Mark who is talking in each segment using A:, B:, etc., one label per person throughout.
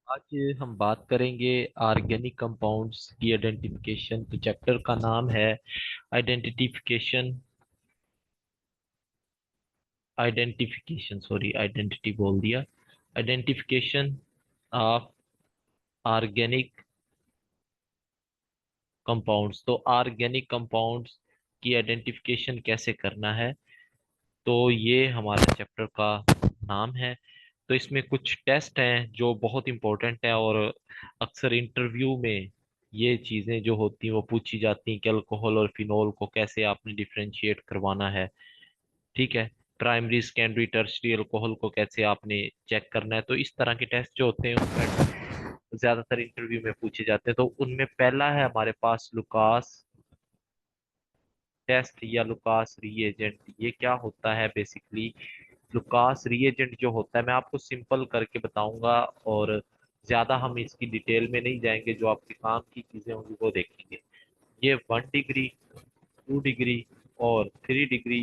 A: आज हम बात करेंगे ऑर्गेनिक कंपाउंड्स की आइडेंटिफिकेशन। तो चैप्टर का नाम है आइडेंटिफिकेशन। आइडेंटिफिकेशन सॉरी, आइडेंटिटी बोल दिया। Identification of organic compounds. तो ऑर्गेनिक कंपाउंड्स की आइडेंटिफिकेशन कैसे करना है, तो ये हमारा चैप्टर का नाम है। तो इसमें कुछ टेस्ट हैं जो बहुत इंपॉर्टेंट है, और अक्सर इंटरव्यू में ये चीज़ें जो होती हैं वो पूछी जाती हैं कि अल्कोहल और फिनोल को कैसे आपने डिफरेंशिएट करवाना है। ठीक है। प्राइमरी सेकेंडरी टर्शरी अल्कोहल को कैसे आपने चेक करना है। तो इस तरह के टेस्ट जो होते हैं उसमें ज्यादातर इंटरव्यू में पूछे जाते हैं। तो उनमें पहला है हमारे पास लुकास टेस्ट या लुकास रिएजेंट। ये क्या होता है बेसिकली? लुकास रिएजेंट जो होता है, मैं आपको सिंपल करके बताऊंगा, और ज्यादा हम इसकी डिटेल में नहीं जाएंगे। जो आपके काम की चीजें होंगी वो देखेंगे। ये 1 डिग्री, 2 डिग्री और 3 डिग्री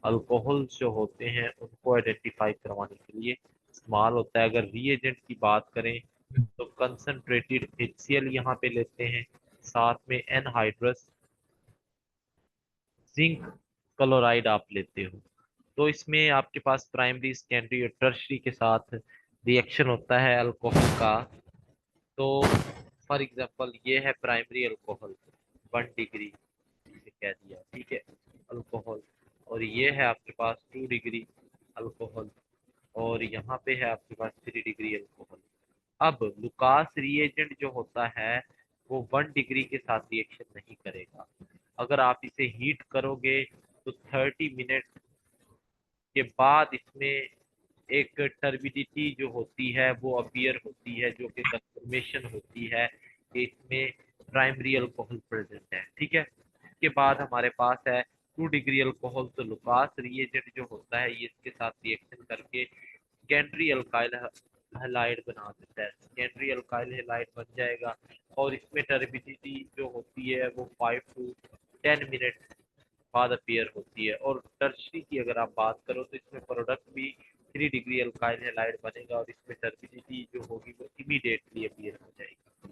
A: अल्कोहल जो होते हैं उनको आइडेंटिफाई करवाने के लिए इस्तेमाल होता है। अगर रीएजेंट की बात करें तो कंसंट्रेटेड HCl यहाँ पे लेते हैं, साथ में एनहाइड्रस जिंक क्लोराइड आप लेते हो। तो इसमें आपके पास प्राइमरी सेकेंडरी और टर्शरी के साथ रिएक्शन होता है अल्कोहल का। तो फॉर एग्जांपल ये है प्राइमरी अल्कोहल, 1 डिग्री इसे कह दिया, ठीक है, अल्कोहल। और ये है आपके पास 2 डिग्री अल्कोहल, और यहाँ पे है आपके पास 3 डिग्री अल्कोहल। अब लुकास रिएजेंट जो होता है वो 1 डिग्री के साथ रिएक्शन नहीं करेगा। अगर आप इसे हीट करोगे तो 30 मिनट के बाद इसमें एक टर्बिडिटी जो होती है वो अपीयर होती है, जो कि कंफर्मेशन होती है कि इसमें प्राइमरी अल्कोहल प्रेजेंट है। ठीक है। इसके बाद हमारे पास है 2 डिग्री अल्कोहल। तो लुकास रिएजेंट जो होता है ये इसके साथ रिएक्शन करके सेकेंडरी अल्काइल हैलाइड बना देता है। सेकेंडरी अल्काइल हैलाइड बन जाएगा, और इसमें टर्बिडिटी जो होती है वो 5 to 10 मिनट बाद अपीयर होती है। और टर्शरी की अगर आप बात करो तो इसमें प्रोडक्ट भी 3 डिग्री अल्काइल हैलाइड बनेगा, और इसमें टर्बिडिटी जो होगी वो इमीडिएटली अपीयर हो जाएगी।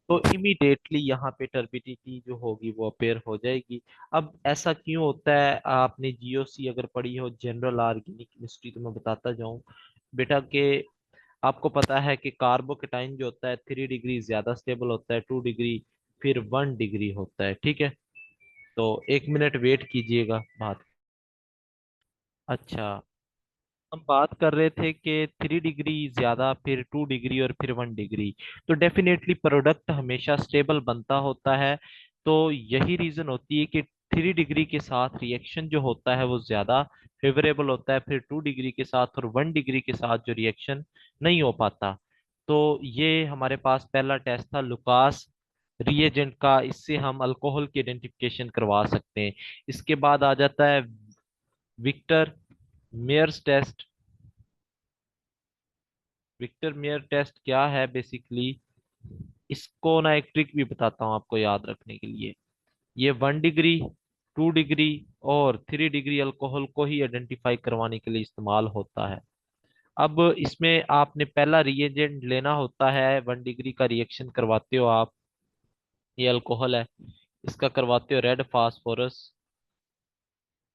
A: तो इमीडिएटली यहाँ पे टर्बिडिटी जो होगी वो अपेयर हो जाएगी। अब ऐसा क्यों होता है? आपने जीओसी अगर पढ़ी हो, जनरल ऑर्गेनिक केमिस्ट्री, तो मैं बताता जाऊं बेटा कि आपको पता है कि कार्बोकेटाइन जो होता है 3 डिग्री ज्यादा स्टेबल होता है, 2 डिग्री फिर 1 डिग्री होता है। ठीक है। तो 1 मिनट वेट कीजिएगा बात। अच्छा, हम बात कर रहे थे कि 3 डिग्री ज्यादा, फिर 2 डिग्री और फिर 1 डिग्री। तो डेफिनेटली प्रोडक्ट हमेशा स्टेबल बनता होता है। तो यही रीजन होती है कि 3 डिग्री के साथ रिएक्शन जो होता है वो ज्यादा फेवरेबल होता है, फिर 2 डिग्री के साथ और 1 डिग्री के साथ जो रिएक्शन नहीं हो पाता। तो ये हमारे पास पहला टेस्ट था लुकास रिएजेंट का। इससे हम अल्कोहल की आइडेंटिफिकेशन करवा सकते हैं। इसके बाद आ जाता है Victor Meyers test. Victor Meyer test क्या है बेसिकली? इसको ना एक ट्रिक भी बताता हूँ आपको याद रखने के लिए। ये 1 डिग्री, 2 डिग्री और 3 डिग्री अल्कोहल को ही आइडेंटिफाई करवाने के लिए इस्तेमाल होता है। अब इसमें आपने पहला रिएजेंट लेना होता है। 1 डिग्री का रिएक्शन करवाते हो आप, ये अल्कोहल है, इसका करवाते हो रेड फास्फोरस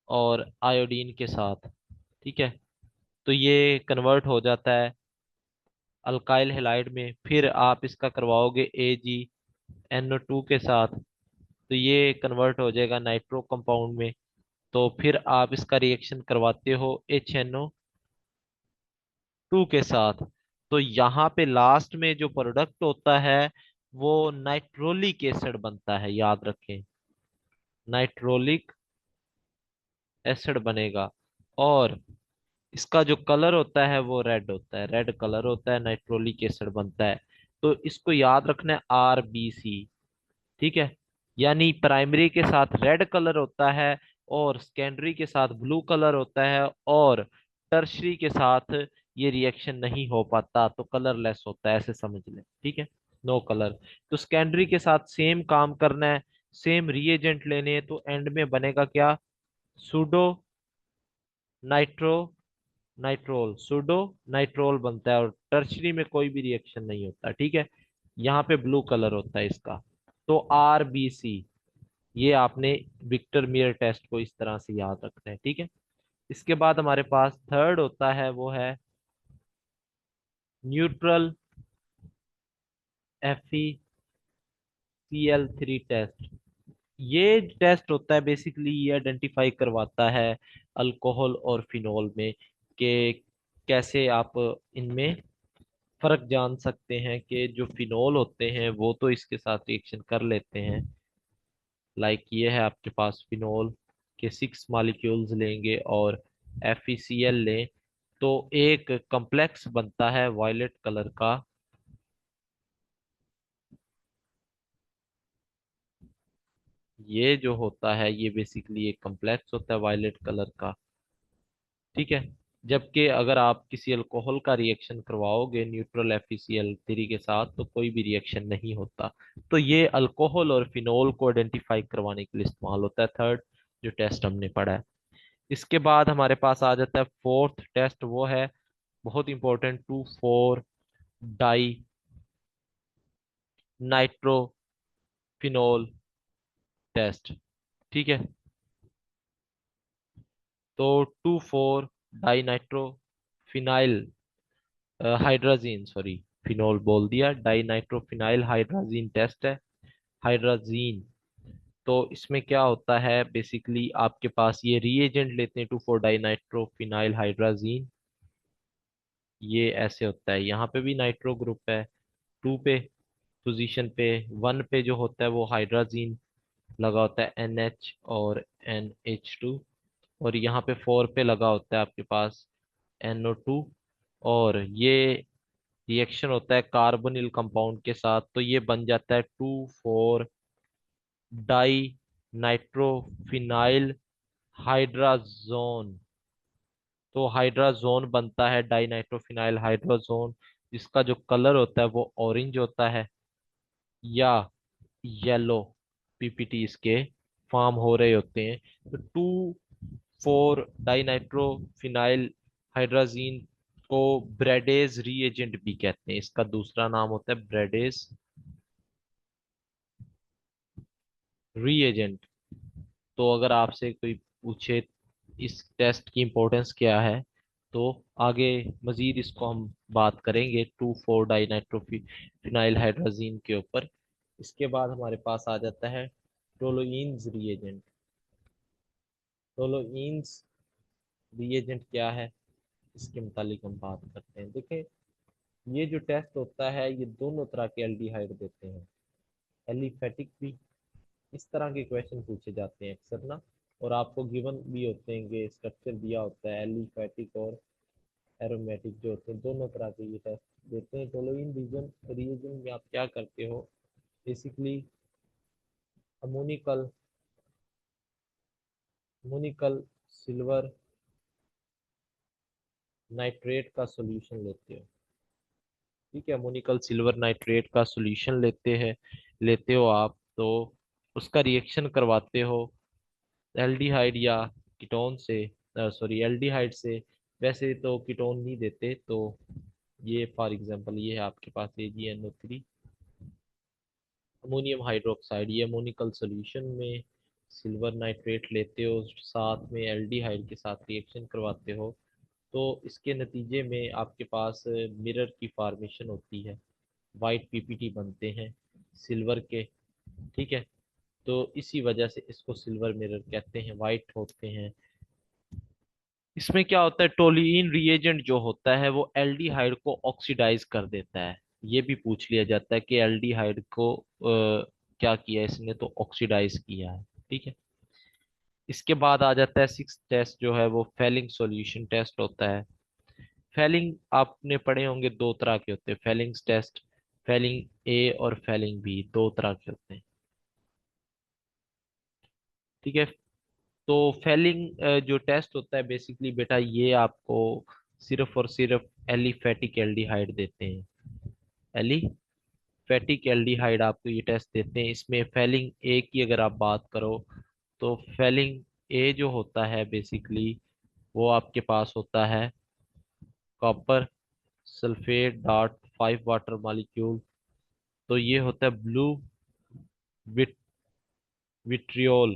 A: और आयोडीन के साथ। ठीक है। तो ये कन्वर्ट हो जाता है अल्काइल हैलाइड में। फिर आप इसका करवाओगे AgNO2 के साथ, तो ये कन्वर्ट हो जाएगा नाइट्रो कंपाउंड में। तो फिर आप इसका रिएक्शन करवाते हो HNO2 के साथ। तो यहाँ पे लास्ट में जो प्रोडक्ट होता है वो नाइट्रोलिक एसिड बनता है, याद रखें, नाइट्रोलिक एसिड बनेगा। और इसका जो कलर होता है वो रेड होता है, रेड कलर होता है, नाइट्रोलिक एसिड बनता है। तो इसको याद रखना है, RBC। ठीक है। यानी प्राइमरी के साथ रेड कलर होता है, और सेकेंडरी के साथ ब्लू कलर होता है, और टर्शरी के साथ ये रिएक्शन नहीं हो पाता तो कलरलेस होता है, ऐसे समझ लें। ठीक है, नो कलर। तो सेकेंडरी के साथ सेम काम करना है, सेम रिएजेंट लेने हैं, तो एंड में बनेगा क्या? Pseudo nitro nitrol, pseudo nitrol बनता है, और टर्शरी में कोई भी रिएक्शन नहीं होता, ठीक है। यहाँ पे ब्लू कलर होता है इसका। तो RBC, ये आपने विक्टर मियर टेस्ट को इस तरह से याद रखना है, ठीक है। इसके बाद हमारे पास थर्ड होता है, वो है न्यूट्रल FeCl3 टेस्ट। ये टेस्ट होता है बेसिकली, ये आइडेंटिफाई करवाता है अल्कोहल और फिनॉल में कि कैसे आप इनमें फर्क जान सकते हैं कि जो फिनॉल होते हैं वो तो इसके साथ रिएक्शन कर लेते हैं। लाइक ये है आपके पास फिनॉल के 6 मॉलिक्यूल्स लेंगे और FeCl लें, तो एक कॉम्प्लेक्स बनता है वायलेट कलर का। ये जो होता है ये बेसिकली एक कॉम्प्लेक्स होता है वायलेट कलर का, ठीक है। जबकि अगर आप किसी अल्कोहल का रिएक्शन करवाओगे न्यूट्रल FeCl3 के साथ तो कोई भी रिएक्शन नहीं होता। तो ये अल्कोहल और फिनोल को आइडेंटिफाई करवाने के लिए इस्तेमाल होता है, थर्ड जो टेस्ट हमने पढ़ा है। इसके बाद हमारे पास आ जाता है फोर्थ टेस्ट, वो है बहुत इंपॉर्टेंट, 2,4 डाई नाइट्रोफिनोल टेस्ट, ठीक है। तो 2,4 di nitrophenyl hydrazine, sorry phenol बोल दिया, डाई नाइट्रोफिनाइल हाइड्राजीन टेस्ट है। हाइड्राजीन, तो इसमें क्या होता है बेसिकली, आपके पास ये रिएजेंट लेते हैं 2,4 डाई नाइट्रोफिनाइल हाइड्राजीन। ये ऐसे होता है, यहाँ पे भी नाइट्रो ग्रुप है, 2 पे पोजीशन पे, 1 पे जो होता है वो हाइड्राजीन लगा होता है NH और NH2, और यहाँ पे 4 पे लगा होता है आपके पास NO2। और ये रिएक्शन होता है कार्बोनिल कंपाउंड के साथ, तो ये बन जाता है 2,4 डाई नाइट्रोफिनाइल हाइड्राजोन। तो हाइड्राजोन बनता है डाई नाइट्रोफिनाइल हाइड्राजोन, जिसका जो कलर होता है वो ऑरेंज होता है या येलो, PPT इसके फॉर्म हो रहे होते हैं। तो 2,4 डाइनाइट्रोफिनाइल हाइड्राजीन को ब्रेडेज रीएजेंट भी कहते हैं, इसका दूसरा नाम होता है ब्रेडेज रीएजेंट। तो अगर आपसे कोई पूछे इस टेस्ट की इंपॉर्टेंस क्या है, तो आगे मजीद इसको हम बात करेंगे 2,4 डाइनाइट्रोफिनाइल हाइड्राजीन के ऊपर। इसके बाद हमारे पास आ जाता है टोलोइंस रीएजेंट। टोलोइंस रीएजेंट क्या है, इसके मुतालिक हम बात करते हैं। देखें, ये जो टेस्ट होता है ये दोनों तरह के एल्डिहाइड देते हैं, एलिफेटिक भी। इस तरह के क्वेश्चन पूछे जाते हैं अक्सर ना, और आपको गिवन भी होते हैं, स्ट्रक्चर दिया होता है, एलिफेटिक और एरोमेटिक जो होते हैं, दोनों तरह के ये टेस्ट देते हैं। चलो इन रीजन रीजन में आप क्या करते हो, basically ammoniacal ammoniacal silver nitrate का सॉल्यूशन लेते हो, ठीक है। अमोनिकल सिल्वर नाइट्रेट का सॉल्यूशन लेते हो आप, तो उसका रिएक्शन करवाते हो एल्डिहाइड या कीटोन से, सॉरी एल्डिहाइड से। वैसे तो कीटोन नहीं देते, तो ये फॉर एग्जांपल ये है आपके पास AgNO3 अमोनियम हाइड्रोक्साइड, ये अमोनिकल सॉल्यूशन में सिल्वर नाइट्रेट लेते हो, साथ में एल्डिहाइड के साथ रिएक्शन करवाते हो, तो इसके नतीजे में आपके पास मिरर की फॉर्मेशन होती है, वाइट PPT बनते हैं सिल्वर के, ठीक है। तो इसी वजह से इसको सिल्वर मिरर कहते हैं, वाइट होते हैं। इसमें क्या होता है, टोल्यूइन रिएजेंट जो होता है वो एल्डिहाइड को ऑक्सीडाइज कर देता है। ये भी पूछ लिया जाता है कि एल्डिहाइड को क्या किया इसने, तो ऑक्सीडाइज किया है, ठीक है। इसके बाद आ जाता है सिक्स टेस्ट, जो है वो फेलिंग सॉल्यूशन टेस्ट होता है। फेलिंग आपने पढ़े होंगे, दो तरह के होते हैं फेलिंग्स टेस्ट, फेलिंग A और फेलिंग B, दो तरह के होते हैं, ठीक है। तो फेलिंग जो टेस्ट होता है बेसिकली बेटा, ये आपको सिर्फ और सिर्फ एलिफेटिक एल्डिहाइड देते हैं, एलिफेटिक एल्डिहाइड आपको ये टेस्ट देते हैं। इसमें फेलिंग ए की अगर आप बात करो, तो फेलिंग ए जो होता है बेसिकली वो आपके पास होता है copper sulphate dot 5 water molecule. तो ये होता है ब्लू विट विट्रियोल।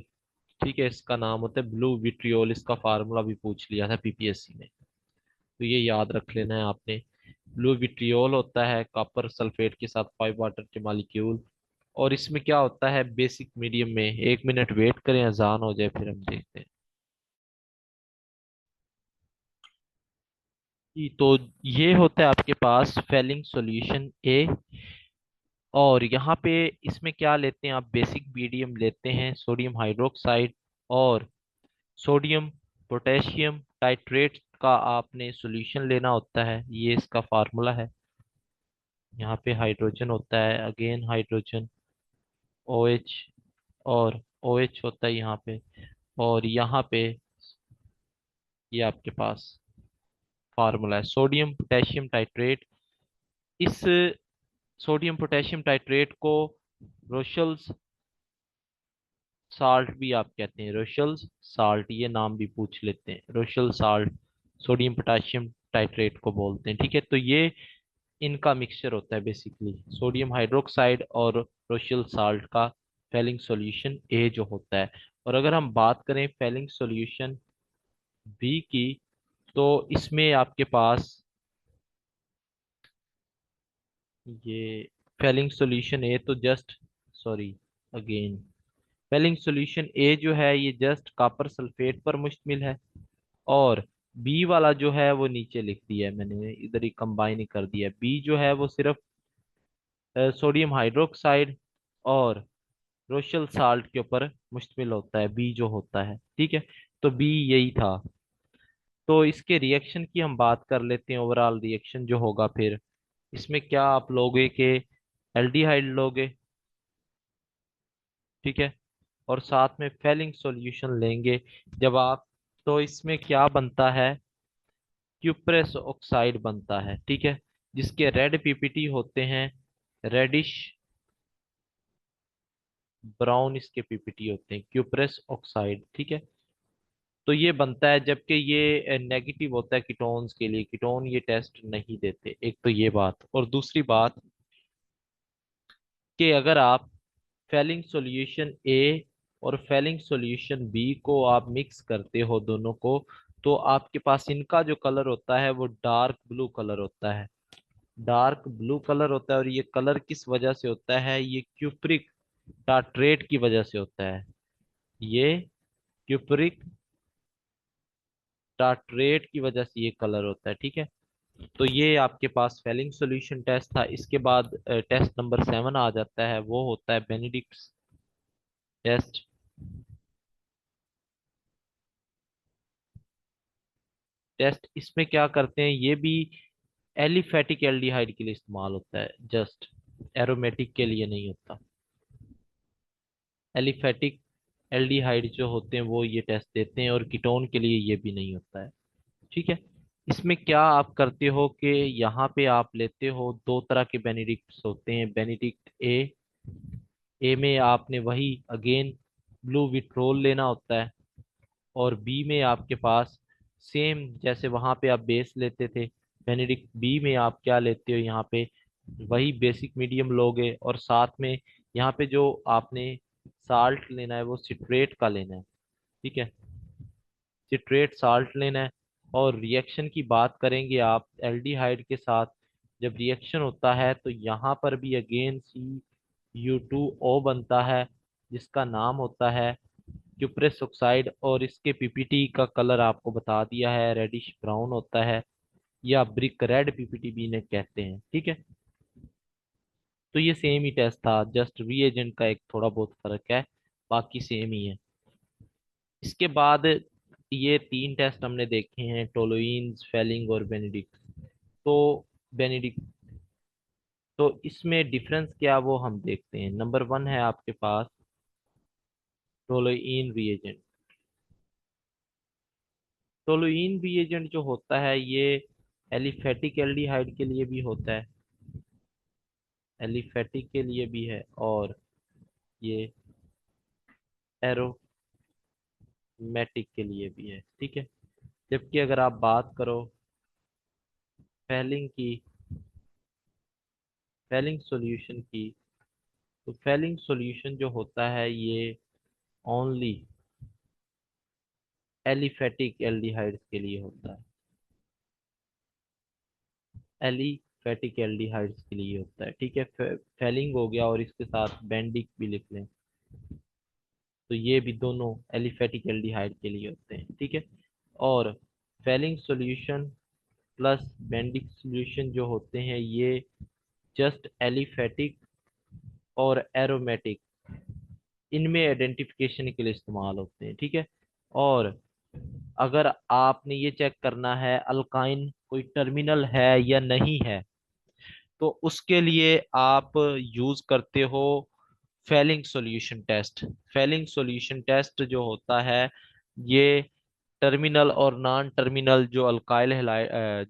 A: ठीक है, इसका नाम होता है ब्लू विट्रियोल। इसका फार्मूला भी पूछ लिया था पीपीएससी में, तो ये याद रख लेना है आपने। ब्लू विट्रियोल होता है कॉपर सल्फेट के साथ 5 वाटर के मॉलिक्यूल। और इसमें क्या होता है बेसिक मीडियम में, 1 मिनट वेट करें अजान हो जाए फिर हम देखते हैं। तो ये होता है आपके पास फेलिंग सॉल्यूशन ए। और यहाँ पे इसमें क्या लेते हैं आप, बेसिक मीडियम लेते हैं सोडियम हाइड्रोक्साइड और सोडियम पोटेशियम टाइट्रेट का आपने सॉल्यूशन लेना होता है। ये इसका फार्मूला है। यहाँ पे हाइड्रोजन होता है, अगेन हाइड्रोजन ओ एच, और ओ एच होता है यहाँ पे। और यहाँ पे ये आपके पास फार्मूला है सोडियम पोटेशियम टाइट्रेट। इस सोडियम पोटेशियम टाइट्रेट को रोशल्स साल्ट भी आप कहते हैं, रोशल्स साल्ट ये नाम भी पूछ लेते हैं, रोशल साल्ट सोडियम पोटेशियम टाइट्रेट को बोलते हैं। ठीक है, तो ये इनका मिक्सचर होता है बेसिकली, सोडियम हाइड्रोक्साइड और रोशल साल्ट का फेलिंग सॉल्यूशन ए जो होता है। और अगर हम बात करें फेलिंग सॉल्यूशन बी की, तो इसमें आपके पास ये फेलिंग सॉल्यूशन ए तो just, sorry again, failing solution A जो है ये जस्ट कॉपर सल्फेट पर मुश्तमिल है। और बी वाला जो है वो नीचे लिख दिया है मैंने, इधर ही कंबाइन ही कर दिया है। बी जो है वो सिर्फ सोडियम हाइड्रोक्साइड और रोशल साल्ट के ऊपर मुश्तमिल होता है, बी जो होता है। ठीक है, तो बी यही था। तो इसके रिएक्शन की हम बात कर लेते हैं, ओवरऑल रिएक्शन जो होगा फिर इसमें क्या आप लोगे के एल्डिहाइड लोगे। ठीक है, और साथ में फेलिंग सॉल्यूशन लेंगे जब आप, तो इसमें क्या बनता है, क्यूप्रेस ऑक्साइड बनता है। ठीक है, जिसके रेड पीपीटी होते हैं, रेडिश ब्राउन इसके पीपीटी होते हैं, क्यूप्रेस ऑक्साइड। ठीक है, तो ये बनता है जबकि ये नेगेटिव होता है कीटोन्स के लिए, कीटोन ये टेस्ट नहीं देते। एक तो ये बात, और दूसरी बात कि अगर आप फेलिंग सॉल्यूशन ए और फेलिंग सॉल्यूशन बी को आप मिक्स करते हो दोनों को, तो आपके पास इनका जो कलर होता है वो डार्क ब्लू कलर होता है। डार्क ब्लू कलर होता है, और ये कलर किस वजह से होता है, ये क्यूप्रिक टार्ट्रेट की वजह से होता है। ये क्यूप्रिक टार्ट्रेट की वजह से ये कलर होता है। ठीक है, तो ये आपके पास फेलिंग सॉल्यूशन टेस्ट था। इसके बाद टेस्ट नंबर 7 आ जाता है, वो होता है बेनेडिक्ट टेस्ट। टेस्ट इसमें क्या करते हैं, ये भी एलिफेटिक एल्डिहाइड के लिए इस्तेमाल होता है, जस्ट एरोमेटिक के लिए नहीं होता। एलिफेटिक एल्डिहाइड जो होते हैं वो ये टेस्ट देते हैं, और कीटोन के लिए ये भी नहीं होता है। ठीक है, इसमें क्या आप करते हो कि यहाँ पे आप लेते हो दो तरह के बेनेडिक्ट्स होते हैं, बेनेडिक्ट ए। ए में आपने वही अगेन ब्लू विट्रोल लेना होता है, और बी में आपके पास सेम जैसे वहां पे आप बेस लेते थे, बेनेडिक्ट बी में आप क्या लेते हो, यहाँ पे वही बेसिक मीडियम लोगे, और साथ में यहाँ पे जो आपने साल्ट लेना है वो सिट्रेट का लेना है। ठीक है, सिट्रेट साल्ट लेना है। और रिएक्शन की बात करेंगे आप एल्डिहाइड के साथ, जब रिएक्शन होता है तो यहाँ पर भी अगेन CU2O बनता है, जिसका नाम होता है क्यूप्रेस ऑक्साइड। और इसके पीपीटी का कलर आपको बता दिया है, रेडिश ब्राउन होता है, या ब्रिक रेड पीपीटी भी इन्हें कहते हैं। ठीक है, तो ये सेम ही टेस्ट था, जस्ट रीएजेंट का एक थोड़ा बहुत फर्क है, बाकी सेम ही है। इसके बाद ये तीन टेस्ट हमने देखे हैं, टोलोइन फेलिंग और बेनेडिक्ट। तो बेनेडिक्ट, तो इसमें डिफरेंस क्या वो हम देखते हैं। नंबर 1 है आपके पास टोलोइन रिएजेंट। टोलुइन भी एजेंट जो होता है ये एलिफेटिक एल्डिहाइड के लिए भी होता है, एलिफेटिक के लिए भी है, और ये एरोमेटिक के लिए भी है। ठीक है, जबकि अगर आप बात करो फेलिंग की, फेलिंग सॉल्यूशन की, तो फेलिंग सॉल्यूशन जो होता है ये ओनली एलिफेटिक एल्डिहाइड्स के लिए होता है। एलिफेटिक एल्डिहाइड्स के लिए होता है, ठीक है। फेलिंग हो गया और इसके साथ बेंडिक भी लिख लें, तो ये भी दोनों एलिफेटिक एल्डिहाइड के लिए होते हैं, ठीक है। और Fehling solution plus Benedict solution जो होते हैं ये जस्ट एलिफेटिक और एरोमेटिक, इनमें आइडेंटिफिकेशन के लिए इस्तेमाल होते हैं, ठीक है। और अगर आपने ये चेक करना है अल्काइन कोई टर्मिनल है या नहीं है, तो उसके लिए आप यूज करते हो Fehling solution test. Fehling solution test जो होता है ये टर्मिनल और नॉन टर्मिनल जो अल्काइल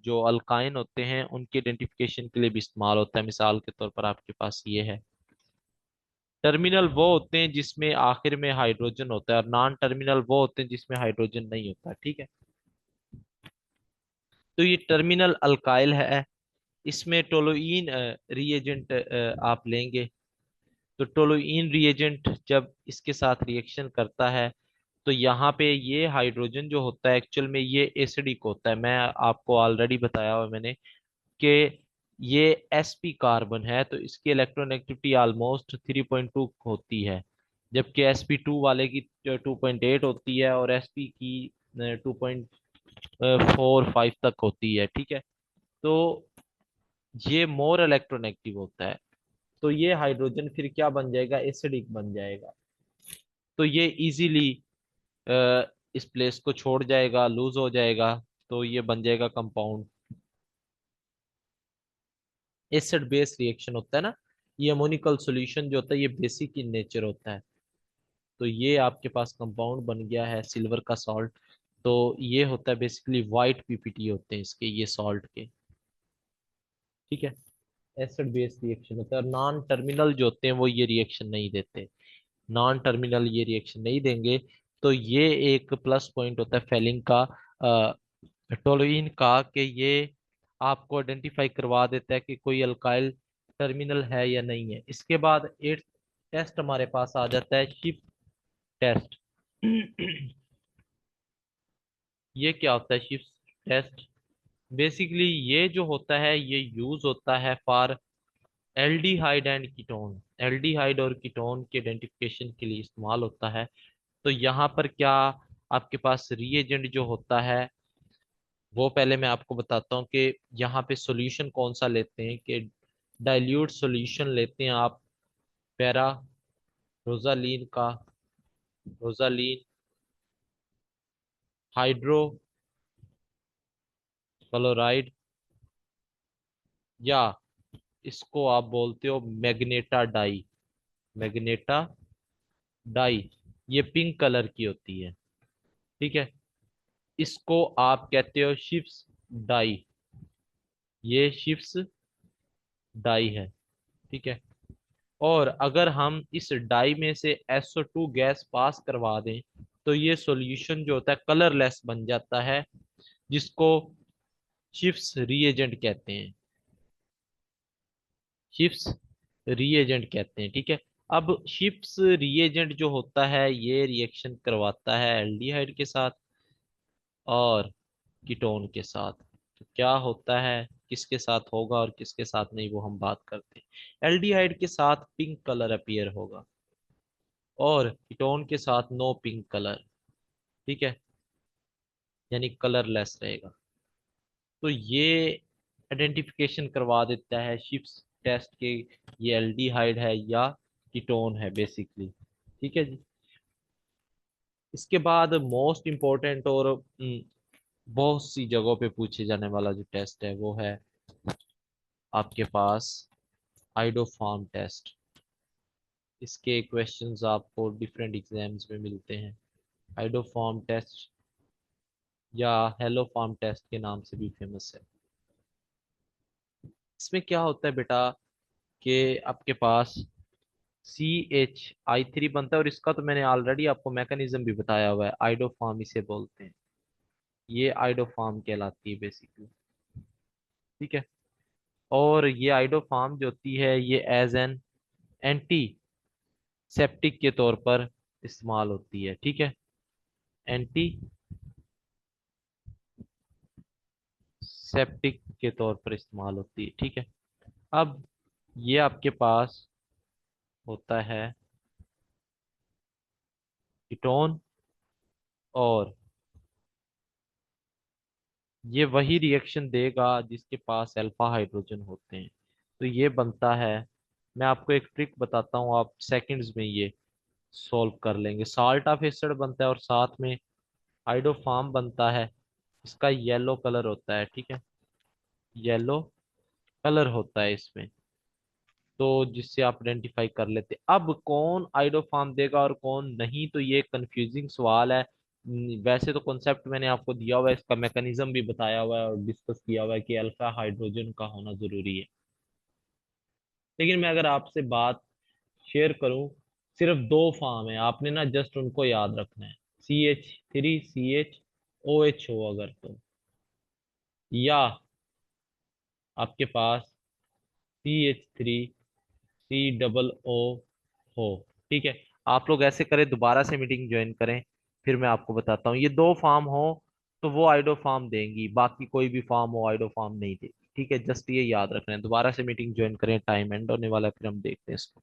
A: जो अल्काइन होते हैं उनके आइडेंटिफिकेशन के लिए भी इस्तेमाल होता है। मिसाल के तौर पर आपके पास ये है, टर्मिनल वो होते हैं जिसमें आखिर में हाइड्रोजन होता है और नॉन टर्मिनल वो होते हैं जिसमें हाइड्रोजन नहीं होता, ठीक है। तो ये टर्मिनल अल्काइल है, इसमें टोलुइन रिएजेंट आप लेंगे, तो टोलुइन रिएजेंट जब इसके साथ रिएक्शन करता है तो यहाँ पे ये हाइड्रोजन जो होता है एक्चुअल में ये एसिडिक होता है। मैं आपको ऑलरेडी बताया हुआ मैंने कि ये sp कार्बन है, तो इसकी इलेक्ट्रोनेगेटिविटी ऑलमोस्ट 3.2 होती है, जबकि sp2 वाले की 2.8 होती है और sp की 2.45 तक होती है, ठीक है। तो ये मोर इलेक्ट्रोनेगेटिव होता है, तो ये हाइड्रोजन फिर क्या बन जाएगा, एसिडिक बन जाएगा। तो ये इजीली इस प्लेस को छोड़ जाएगा, लूज हो जाएगा, तो ये बन जाएगा कंपाउंड। एसिड बेस रिएक्शन होता है ना, ये अमोनिकल सॉल्यूशन जो होता है ये बेसिक इन नेचर होता है। तो ये आपके पास कंपाउंड बन गया है सिल्वर का सॉल्ट। तो ये होता है बेसिकली वाइट पीपीटी होते हैं इसके, ये सॉल्ट के, ठीक है। एसिड बेस रिएक्शन होता है और नॉन टर्मिनल जो होते हैं वो ये रिएक्शन नहीं देते, नॉन टर्मिनल ये रिएक्शन नहीं देंगे। तो ये एक प्लस पॉइंट होता है फेलिंग का, टोलुइन का, कि ये आपको आइडेंटिफाई करवा देता है कि कोई अल्काइल टर्मिनल है या नहीं है। इसके बाद एट टेस्ट हमारे पास आ जाता है, शिफ्ट टेस्ट। ये क्या होता है शिफ्ट टेस्ट? बेसिकली ये जो होता है ये यूज होता है for aldehyde and ketone, aldehyde और कीटोन के आइडेंटिफिकेशन के लिए इस्तेमाल होता है। तो यहाँ पर क्या आपके पास रिएजेंट जो होता है वो पहले मैं आपको बताता हूँ कि यहाँ पे सॉल्यूशन कौन सा लेते हैं, कि डाइल्यूट सॉल्यूशन लेते हैं आप पैरा रोजालीन का, रोजालीन हाइड्रो क्लोराइड, या इसको आप बोलते हो मैग्नेटा डाई, मैग्नेटा डाई, ये पिंक कलर की होती है, ठीक है। इसको आप कहते हो शिप्स डाई, ये शिप्स डाई है, ठीक है। और अगर हम इस डाई में से SO2 गैस पास करवा दें तो ये सॉल्यूशन जो होता है कलरलेस बन जाता है, जिसको शिफ्स रीएजेंट कहते हैं, शिफ्स रीएजेंट कहते हैं, ठीक है। अब शिफ्स रीएजेंट जो होता है ये रिएक्शन करवाता है एल्डिहाइड के साथ और कीटोन के साथ। तो क्या होता है, किसके साथ होगा और किसके साथ नहीं, वो हम बात करते हैं। एल्डिहाइड के साथ पिंक कलर अपीयर होगा और कीटोन के साथ नो पिंक कलर, ठीक है, यानी कलरलेस रहेगा। तो ये आइडेंटिफिकेशन करवा देता है शिप्स टेस्ट के ये एल्डिहाइड है या कीटोन है बेसिकली, ठीक है जी। इसके बाद मोस्ट इम्पोर्टेंट और बहुत सी जगहों पे पूछे जाने वाला जो टेस्ट है वो है आपके पास आइडोफार्म टेस्ट। इसके क्वेश्चंस आपको डिफरेंट एग्जाम्स में मिलते हैं। आइडोफार्म टेस्ट या हेलो फार्म टेस्ट के नाम से भी फेमस है। इसमें क्या होता है बेटा कि आपके पास CH I3 बनता है, और इसका तो मैंने ऑलरेडी आपको मैकेनिज्म भी बताया हुआ है, आइडोफार्म इसे बोलते हैं, ये आइडोफार्म कहलाती है बेसिकली। ठीक है। और ये आइडोफार्म जो होती है ये एज एन एंटी सेप्टिक के तौर पर इस्तेमाल होती है। ठीक है, एंटी सेप्टिक के तौर पर इस्तेमाल होती है। ठीक है। अब ये आपके पास होता है कीटोन, और ये वही रिएक्शन देगा जिसके पास अल्फा हाइड्रोजन होते हैं। तो ये बनता है, मैं आपको एक ट्रिक बताता हूँ, आप सेकंड्स में ये सॉल्व कर लेंगे। साल्ट ऑफ एसिड बनता है और साथ में हाइड्रोफार्म बनता है। इसका येलो कलर होता है। ठीक है, येलो कलर होता है इसमें, तो जिससे आप आइडेंटिफाई कर लेते। अब कौन आइडोफार्म देगा और कौन नहीं, तो ये कंफ्यूजिंग सवाल है। वैसे तो कॉन्सेप्ट मैंने आपको दिया हुआ है, इसका मैकेनिज्म भी बताया हुआ है और डिस्कस किया हुआ है कि अल्फा हाइड्रोजन का होना जरूरी है। लेकिन मैं अगर आपसे बात शेयर करूं, सिर्फ दो फॉर्म है, आपने ना जस्ट उनको याद रखना है। CH3CH OH हो अगर तो, या आपके पास CH3C O हो। ठीक है, आप लोग ऐसे करें, दोबारा से मीटिंग ज्वाइन करें, फिर मैं आपको बताता हूँ। ये दो फार्म हो तो वो आइडो फार्म देंगी, बाकी कोई भी फार्म हो आइडो फार्म नहीं देगी। ठीक है, जस्ट ये याद रखना है। दोबारा से मीटिंग ज्वाइन करें, टाइम एंड होने वाला है, फिर हम देखते हैं इसको।